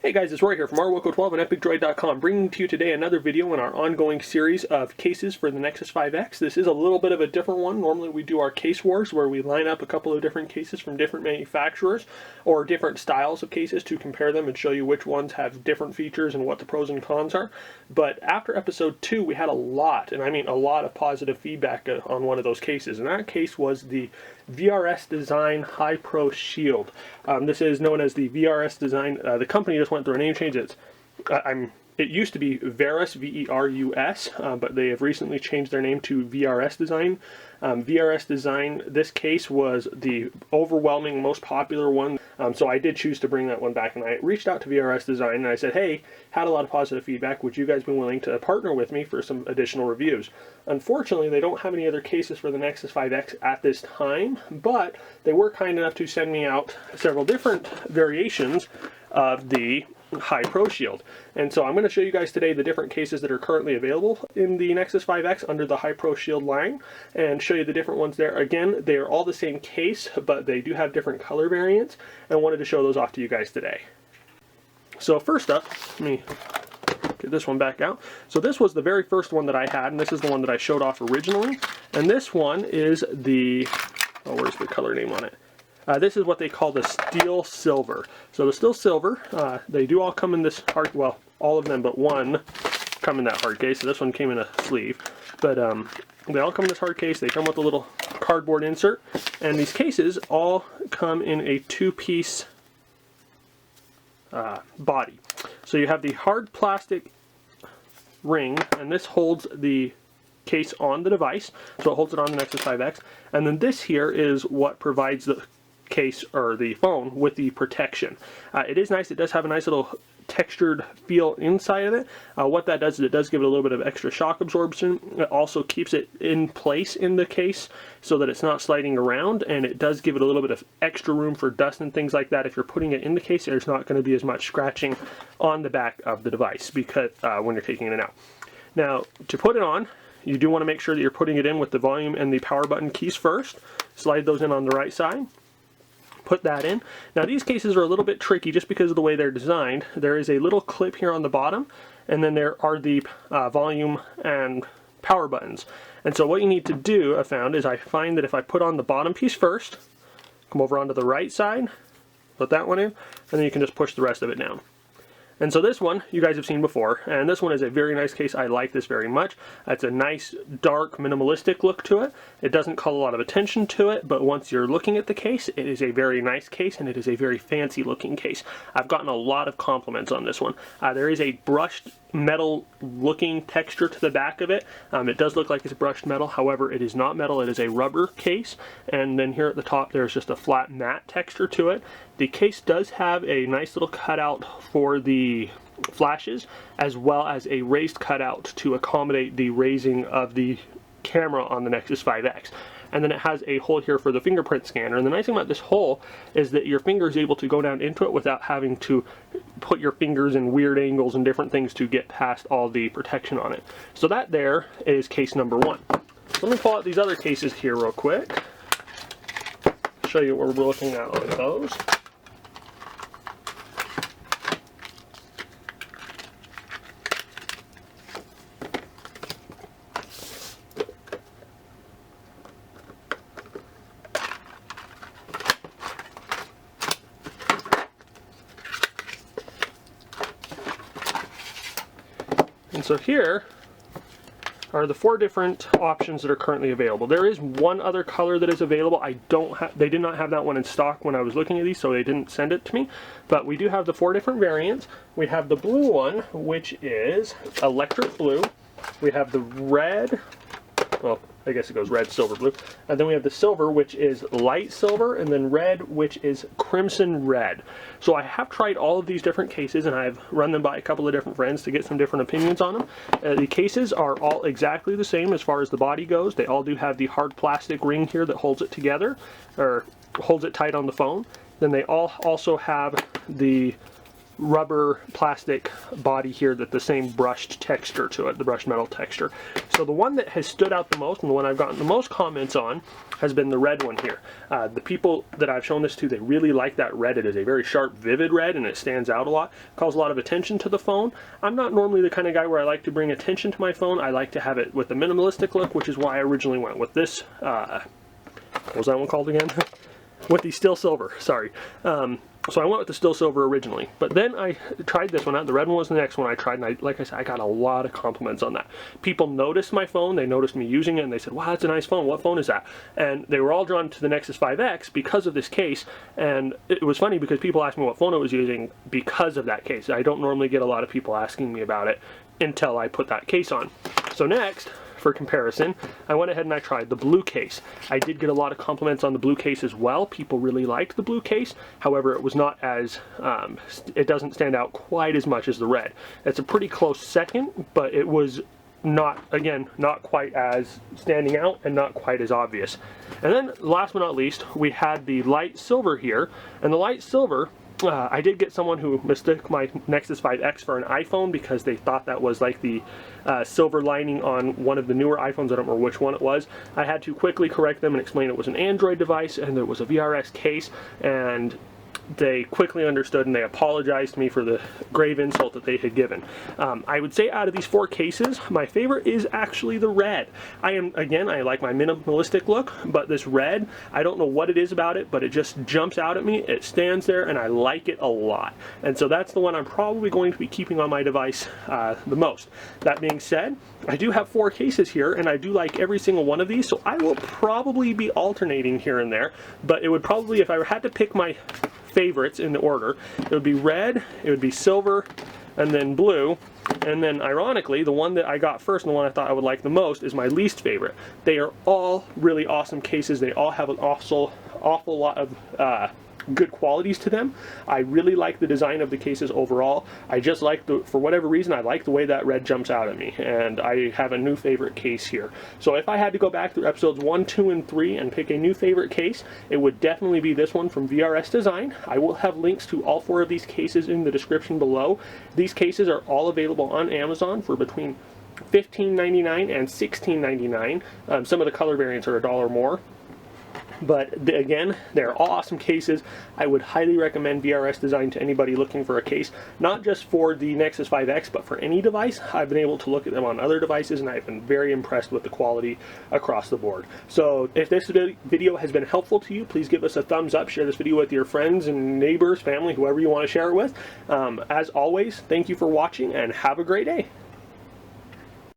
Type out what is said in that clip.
Hey guys, it's Roy here from rwilco12 and epicdroid.com, bringing to you today another video in our ongoing series of cases for the Nexus 5X. This is a little bit of a different one. Normally we do our case wars where we line up a couple of different cases from different manufacturers or different styles of cases to compare them and show you which ones have different features and what the pros and cons are. But after episode 2 we had a lot, and I mean a lot of positive feedback on one of those cases, and that case was the VRS Design High Pro Shield. This is known as the VRS Design. The company just went through a name change. It used to be VRS, V-E-R-U-S, but they have recently changed their name to VRS Design. VRS Design, this case was the overwhelming most popular one, so I did choose to bring that one back, and I reached out to VRS Design and I said, hey, had a lot of positive feedback, would you guys be willing to partner with me for some additional reviews? Unfortunately, they don't have any other cases for the Nexus 5X at this time, but they were kind enough to send me out several different variations of the High Pro Shield. And so I'm going to show you guys today the different cases that are currently available in the Nexus 5X under the High Pro Shield line, and show you the different ones there. Again, they are all the same case, but they do have different color variants, and I wanted to show those off to you guys today. So first up, let me get this one back out. So this was the very first one that I had, and this is the one that I showed off originally. And this one is the, oh, where's the color name on it? This is what they call the Steel Silver. So the Steel Silver, they do all come in this hard, well, all of them but one come in that hard case. So this one came in a sleeve. But they all come in this hard case. They come with a little cardboard insert. And these cases all come in a two-piece body. So you have the hard plastic ring, and this holds the case on the device. So it holds it on the Nexus 5X. And then this here is what provides the case or the phone with the protection. It is nice. It does have a nice little textured feel inside of it. What that does is it does give it a little bit of extra shock absorption. It also keeps it in place in the case so that it's not sliding around, and it does give it a little bit of extra room for dust and things like that. If you're putting it in the case, there's not going to be as much scratching on the back of the device because when you're taking it out. Now, to put it on, you do want to make sure that you're putting it in with the volume and the power button keys first. Slide those in on the right side. Put that in. Now these cases are a little bit tricky just because of the way they're designed. There is a little clip here on the bottom, and then there are the volume and power buttons. And so what you need to do, I found, is I find that if I put on the bottom piece first, come over onto the right side, put that one in, and then you can just push the rest of it down. And so this one you guys have seen before, and this one is a very nice case. I like this very much. It's a nice, dark, minimalistic look to it. It doesn't call a lot of attention to it, but once you're looking at the case, it is a very nice case, and it is a very fancy looking case. I've gotten a lot of compliments on this one. There is a brushed metal looking texture to the back of it. It does look like it's brushed metal, however it is not metal, it is a rubber case, and then here at the top there's just a flat matte texture to it. The case does have a nice little cutout for the flashes, as well as a raised cutout to accommodate the raising of the camera on the Nexus 5X. And then it has a hole here for the fingerprint scanner. And the nice thing about this hole is that your finger is able to go down into it without having to put your fingers in weird angles and different things to get past all the protection on it. So that there is case number one. So let me pull out these other cases here real quick. Show you what we're looking at on those. And so here are the 4 different options that are currently available. There is one other color that is available. They did not have that one in stock when I was looking at these, so they didn't send it to me. But we do have the 4 different variants. We have the blue one, which is electric blue. We have the red, well, I guess it goes red, silver, blue. And then we have the silver, which is light silver, and then red, which is crimson red. So I have tried all of these different cases, and I've run them by a couple of different friends to get some different opinions on them. The cases are all exactly the same as far as the body goes. They all do have the hard plastic ring here that holds it together, or holds it tight on the phone. Then they all also have the rubber plastic body here that the same brushed texture to it, the brushed metal texture. So the one that has stood out the most and the one I've gotten the most comments on has been the red one here. The people that I've shown this to, they really like that red. It is a very sharp, vivid red, and it stands out a lot. Calls a lot of attention to the phone. I'm not normally the kind of guy where I like to bring attention to my phone. I like to have it with a minimalistic look, which is why I originally went with this, what was that one called again? With the still silver, sorry. So I went with the still silver originally, but then I tried this one out. The red one was the next one I tried, and like I said, I got a lot of compliments on that. People noticed my phone, they noticed me using it, and they said, wow, that's a nice phone, what phone is that? And they were all drawn to the Nexus 5X because of this case, and it was funny because people asked me what phone I was using because of that case. I don't normally get a lot of people asking me about it until I put that case on. So next, for comparison, I went ahead and I tried the blue case. I did get a lot of compliments on the blue case as well. People really liked the blue case. However, it was not as, it doesn't stand out quite as much as the red. It's a pretty close second, but it was not, again, not quite as standing out and not quite as obvious. And then last but not least, we had the light silver here, and the light silver, I did get someone who mistook my Nexus 5X for an iPhone because they thought that was like the silver lining on one of the newer iPhones. I don't remember which one it was. I had to quickly correct them and explain it was an Android device and there was a VRS case, and they quickly understood and they apologized to me for the grave insult that they had given. I would say out of these 4 cases, my favorite is actually the red. I like my minimalistic look, but this red, I don't know what it is about it, but it just jumps out at me. It stands there and I like it a lot. And so that's the one I'm probably going to be keeping on my device the most. That being said, I do have 4 cases here and I do like every single one of these, so I will probably be alternating here and there, but it would probably, if I had to pick my favorites in the order, it would be red, it would be silver, and then blue, and then ironically the one that I got first and the one I thought I would like the most is my least favorite. They are all really awesome cases. They all have an awful lot of good qualities to them. I really like the design of the cases overall. I just like for whatever reason, I like the way that red jumps out at me, and I have a new favorite case here. So if I had to go back through episodes 1, 2, and 3 and pick a new favorite case, it would definitely be this one from VRS Design. I will have links to all 4 of these cases in the description below. These cases are all available on Amazon for between $15.99 and $16.99. Some of the color variants are $1 more. But again, they're all awesome cases. I would highly recommend VRS Design to anybody looking for a case, not just for the Nexus 5X, but for any device. I've been able to look at them on other devices, and I've been very impressed with the quality across the board. So if this video has been helpful to you, please give us a thumbs up, share this video with your friends and neighbors, family, whoever you want to share it with. As always, thank you for watching, and have a great day.